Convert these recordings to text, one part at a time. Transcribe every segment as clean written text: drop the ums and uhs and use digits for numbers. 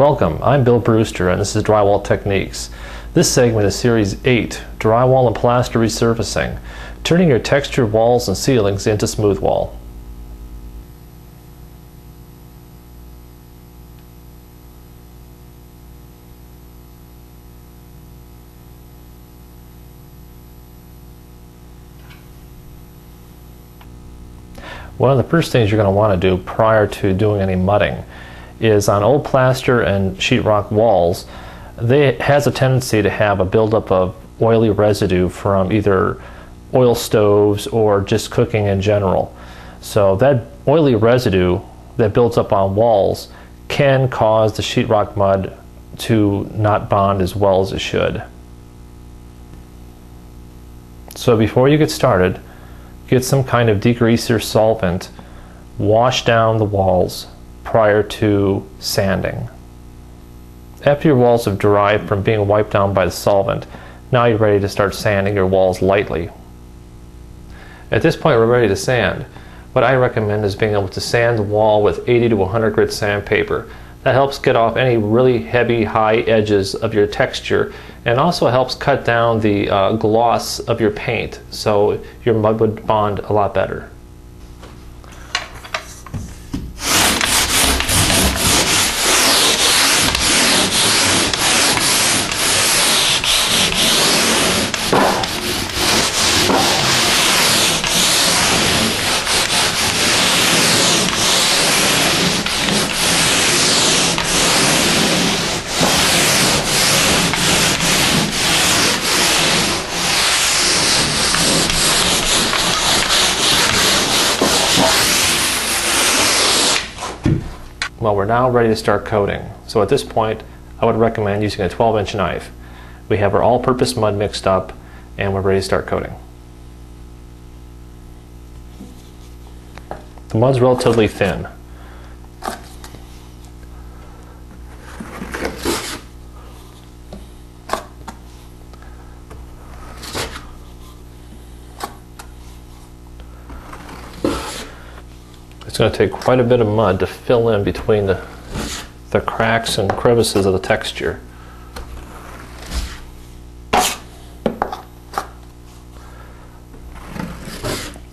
Welcome, I'm Bill Brewster and this is Drywall Techniques. This segment is Series 8, Drywall and Plaster Resurfacing, turning your textured walls and ceilings into smooth wall. One of the first things you're going to want to do prior to doing any mudding is on old plaster and sheetrock walls, it has a tendency to have a buildup of oily residue from either oil stoves or just cooking in general. So that oily residue that builds up on walls can cause the sheetrock mud to not bond as well as it should. So before you get started, get some kind of degreaser solvent, wash down the walls prior to sanding. After your walls have dried from being wiped down by the solvent, now you're ready to start sanding your walls lightly. At this point we're ready to sand. What I recommend is being able to sand the wall with 80 to 100 grit sandpaper. That helps get off any really heavy high edges of your texture and also helps cut down the gloss of your paint, so your mud would bond a lot better. Well, we're now ready to start coating. So at this point, I would recommend using a 12-inch knife. We have our all-purpose mud mixed up and we're ready to start coating. The mud's relatively thin. It's going to take quite a bit of mud to fill in between the cracks and crevices of the texture.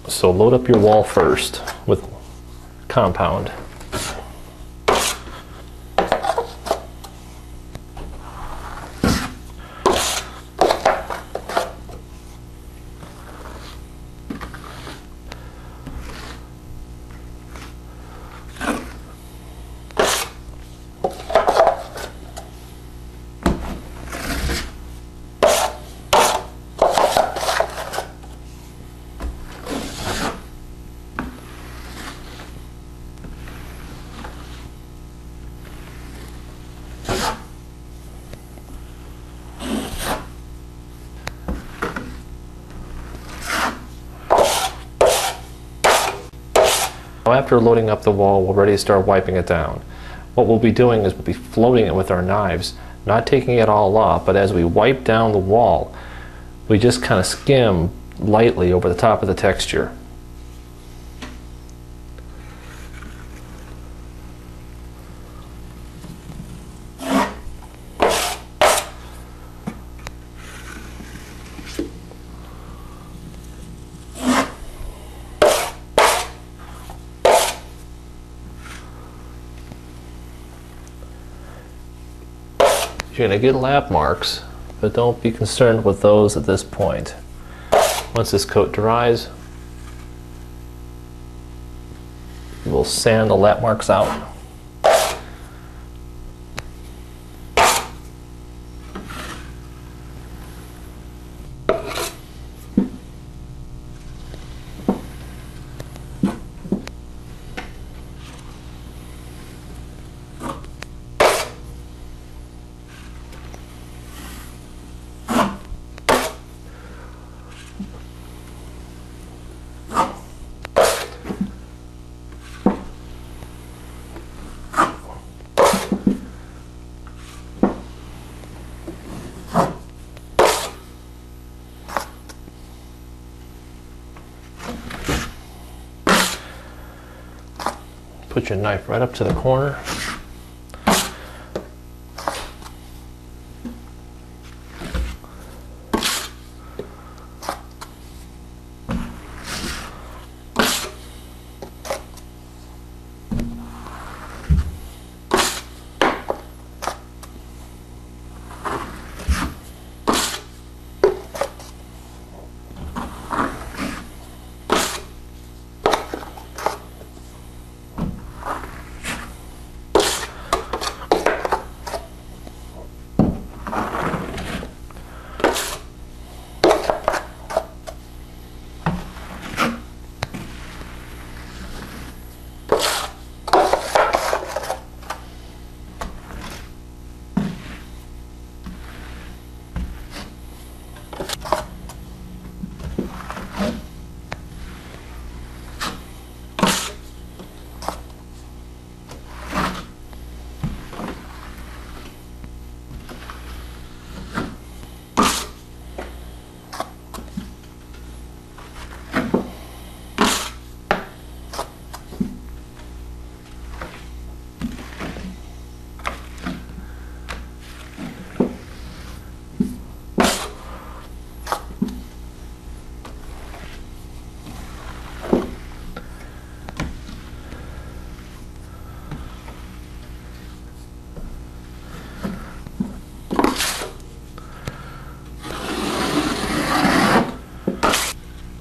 So load up your wall first with compound. After loading up the wall, we're ready to start wiping it down. What we'll be doing is we'll be floating it with our knives, not taking it all off, but as we wipe down the wall, we just kind of skim lightly over the top of the texture. You're going to get lap marks, but don't be concerned with those at this point. Once this coat dries, we'll sand the lap marks out. Put your knife right up to the corner.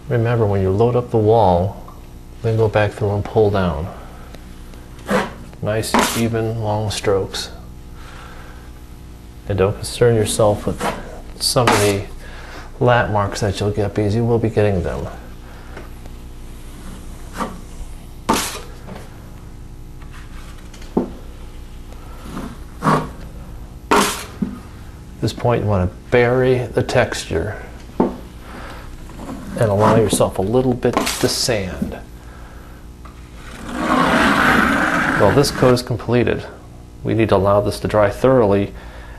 Remember, when you load up the wall, then go back through and pull down. Nice, even, long strokes. And don't concern yourself with some of the lat marks that you'll get, because you will be getting them. At this point, you want to bury the texture and allow yourself a little bit to sand. Well, this coat is completed. We need to allow this to dry thoroughly,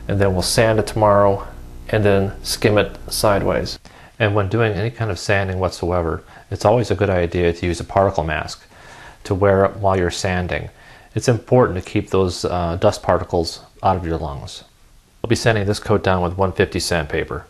and then we'll sand it tomorrow and then skim it sideways. And when doing any kind of sanding whatsoever, it's always a good idea to use a particle mask to wear it while you're sanding. It's important to keep those dust particles out of your lungs. I'll be sanding this coat down with 150 sandpaper.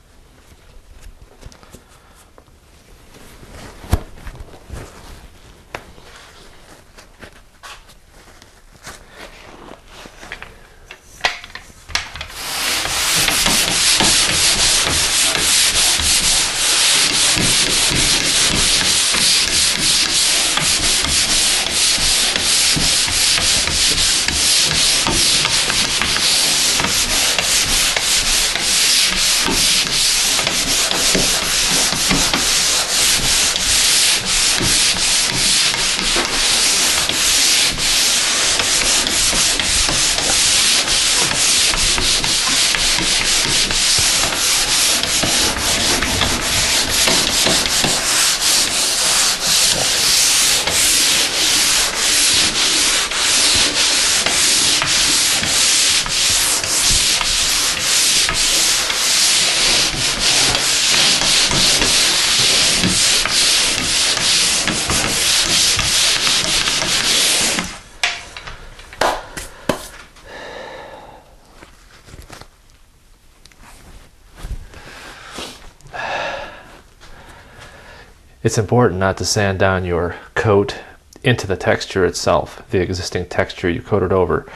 It's important not to sand down your coat into the texture itself, the existing texture you coated over.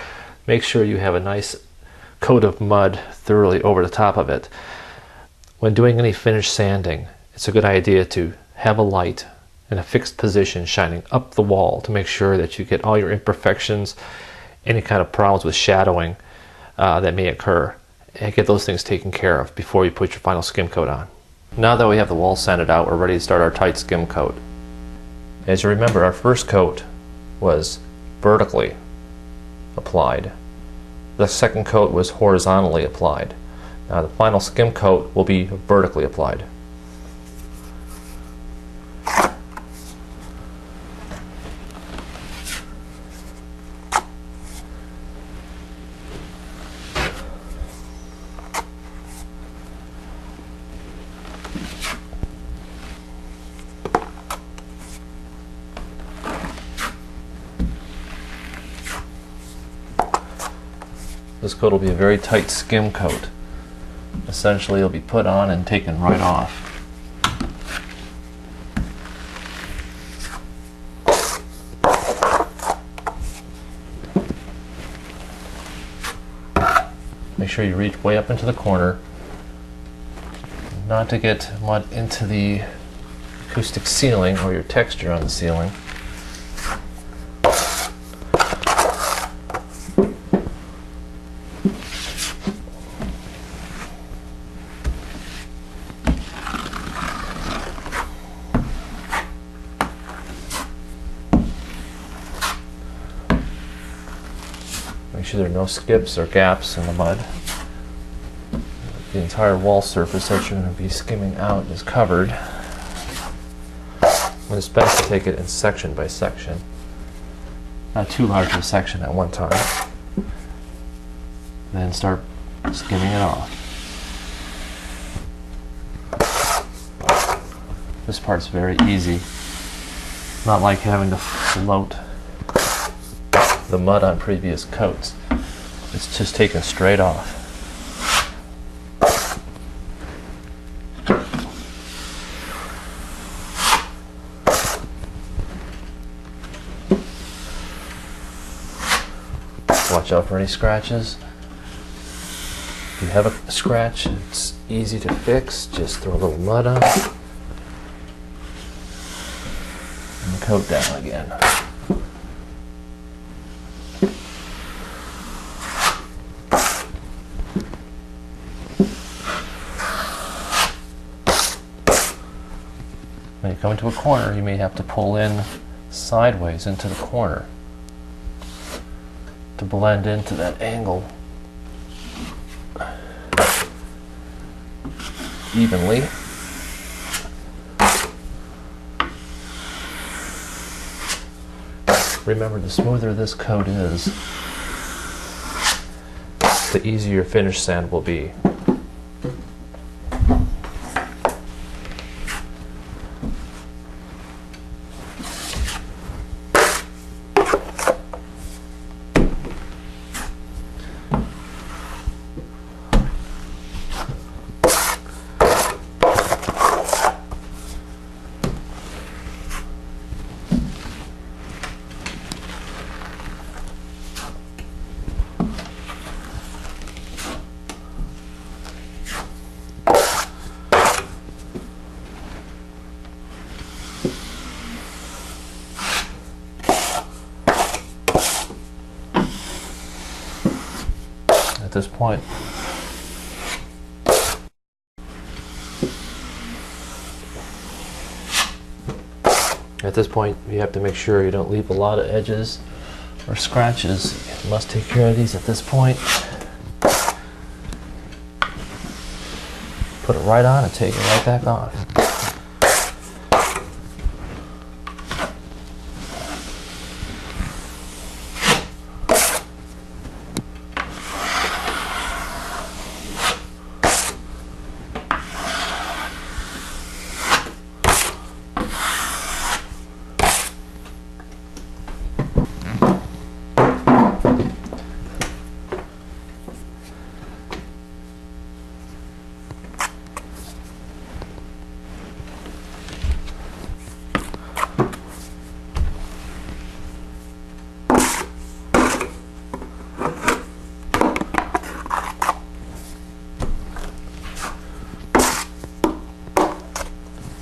Make sure you have a nice coat of mud thoroughly over the top of it. When doing any finish sanding, it's a good idea to have a light in a fixed position shining up the wall to make sure that you get all your imperfections, any kind of problems with shadowing that may occur, and get those things taken care of before you put your final skim coat on. Now that we have the wall sanded out, we're ready to start our tight skim coat. As you remember, our first coat was vertically applied. The second coat was horizontally applied. Now the final skim coat will be vertically applied. This coat will be a very tight skim coat. Essentially, it'll be put on and taken right off. Make sure you reach way up into the corner, not to get mud into the acoustic ceiling or your texture on the ceiling. there are no skips or gaps in the mud. The entire wall surface that you're going to be skimming out is covered. And it's best to take it in section by section. Not too large a section at one time. Then start skimming it off. This part's very easy. Not like having to float the mud on previous coats. It's just taken straight off. Watch out for any scratches. If you have a scratch, it's easy to fix. Just throw a little mud on it and coat down again. When you come into a corner, you may have to pull in sideways into the corner to blend into that angle evenly. Remember, the smoother this coat is, the easier your finish sand will be. At this point, you have to make sure you don't leave a lot of edges or scratches. You must take care of these at this point. Put it right on and take it right back off.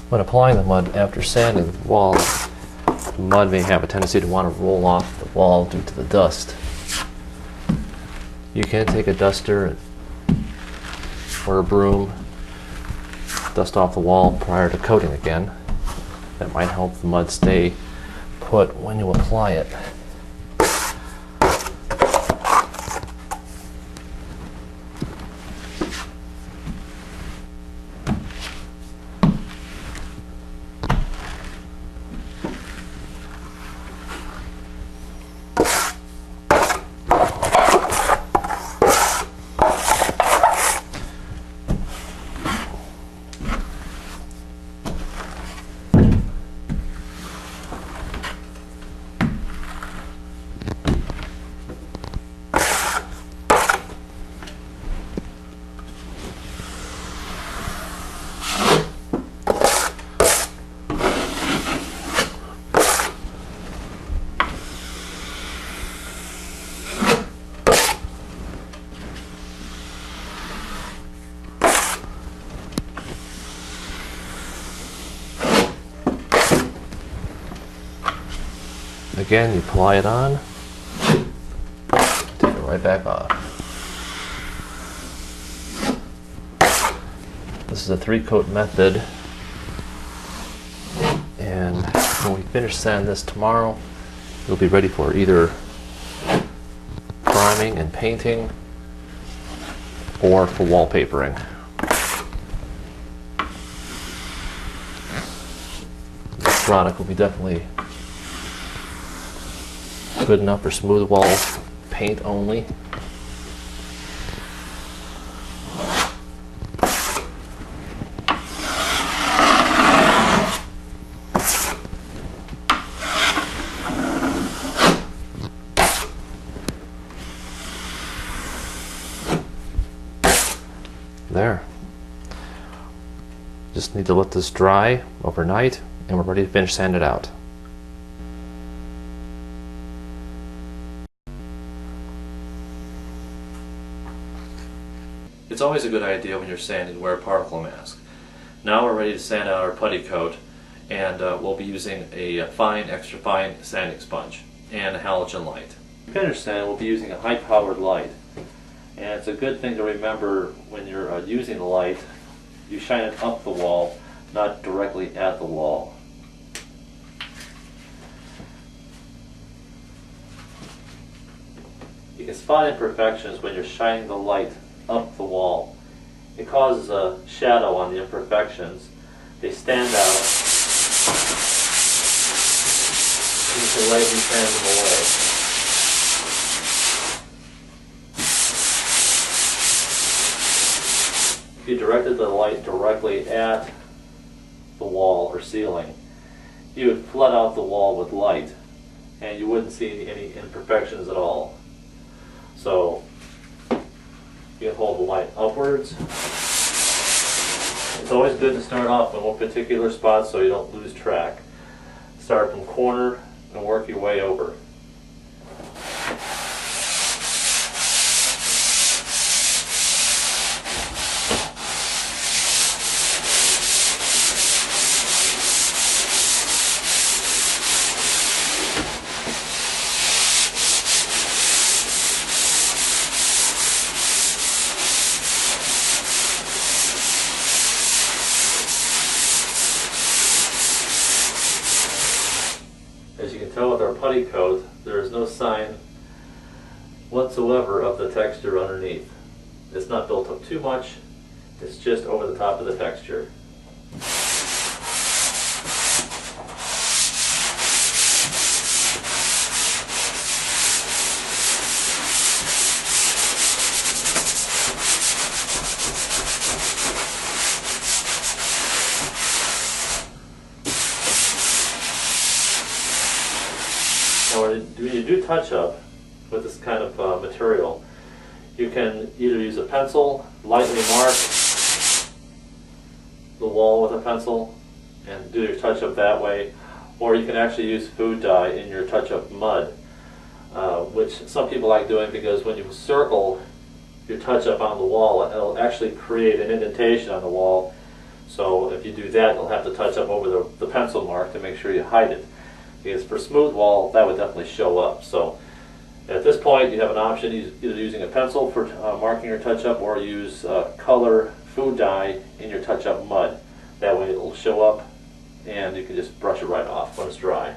When applying the mud after sanding the wall, the mud may have a tendency to want to roll off the wall due to the dust. You can take a duster or a broom, dust off the wall prior to coating again. That might help the mud stay put when you apply it. Again, you apply it on, take it right back off. This is a 3-coat method, and when we finish sanding this tomorrow, it'll be ready for either priming trimming and painting or for wallpapering. This product will be definitely good enough for smooth wall paint only. There. Just need to let this dry overnight and we're ready to finish sand it out. It's always a good idea when you're sanding to wear a particle mask. Now we're ready to sand out our putty coat, and we'll be using a fine, extra fine sanding sponge and a halogen light. To finish sand, we'll be using a high-powered light. And it's a good thing to remember when you're using the light, you shine it up the wall, not directly at the wall. You can spot imperfections when you're shining the light up the wall. It causes a shadow on the imperfections. They stand out. You can lightly sand them away. If you directed the light directly at the wall or ceiling, you would flood out the wall with light and you wouldn't see any imperfections at all. So you can hold the light upwards. It's always good to start off in one particular spot so you don't lose track. Start from corner and work your way over. As you can tell with our putty coat, there is no sign whatsoever of the texture underneath. It's not built up too much, it's just over the top of the texture. Now when you do touch up with this kind of material, you can either use a pencil, lightly mark the wall with a pencil and do your touch up that way, or you can actually use food dye in your touch up mud, which some people like doing because when you circle your touch up on the wall, it'll actually create an indentation on the wall. So if you do that, you'll have to touch up over the pencil mark to make sure you hide it. Because for smooth wall, that would definitely show up. So at this point, you have an option either using a pencil for marking your touch-up or use color food dye in your touch-up mud. That way it will show up and you can just brush it right off when it's dry.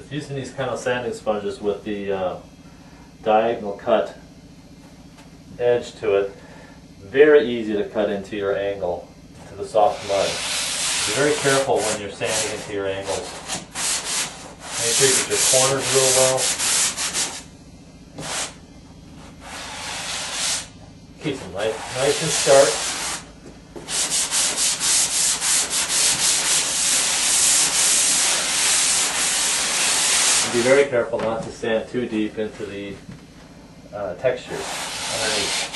Using these kind of sanding sponges with the diagonal cut edge to it, very easy to cut into your angle, to the soft mud. Be very careful when you're sanding into your angles. Make sure you get your corners real well. Keep them nice and sharp. very careful not to sand too deep into the textures underneath.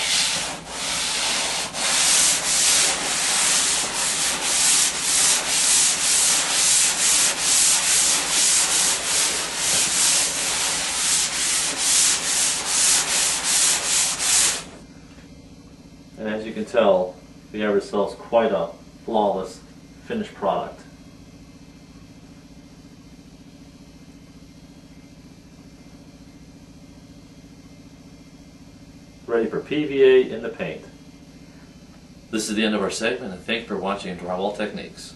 And as you can tell, we have ourselves quite a flawless finished product. Ready for PVA in the paint. This is the end of our segment, and thanks for watching Drywall Techniques.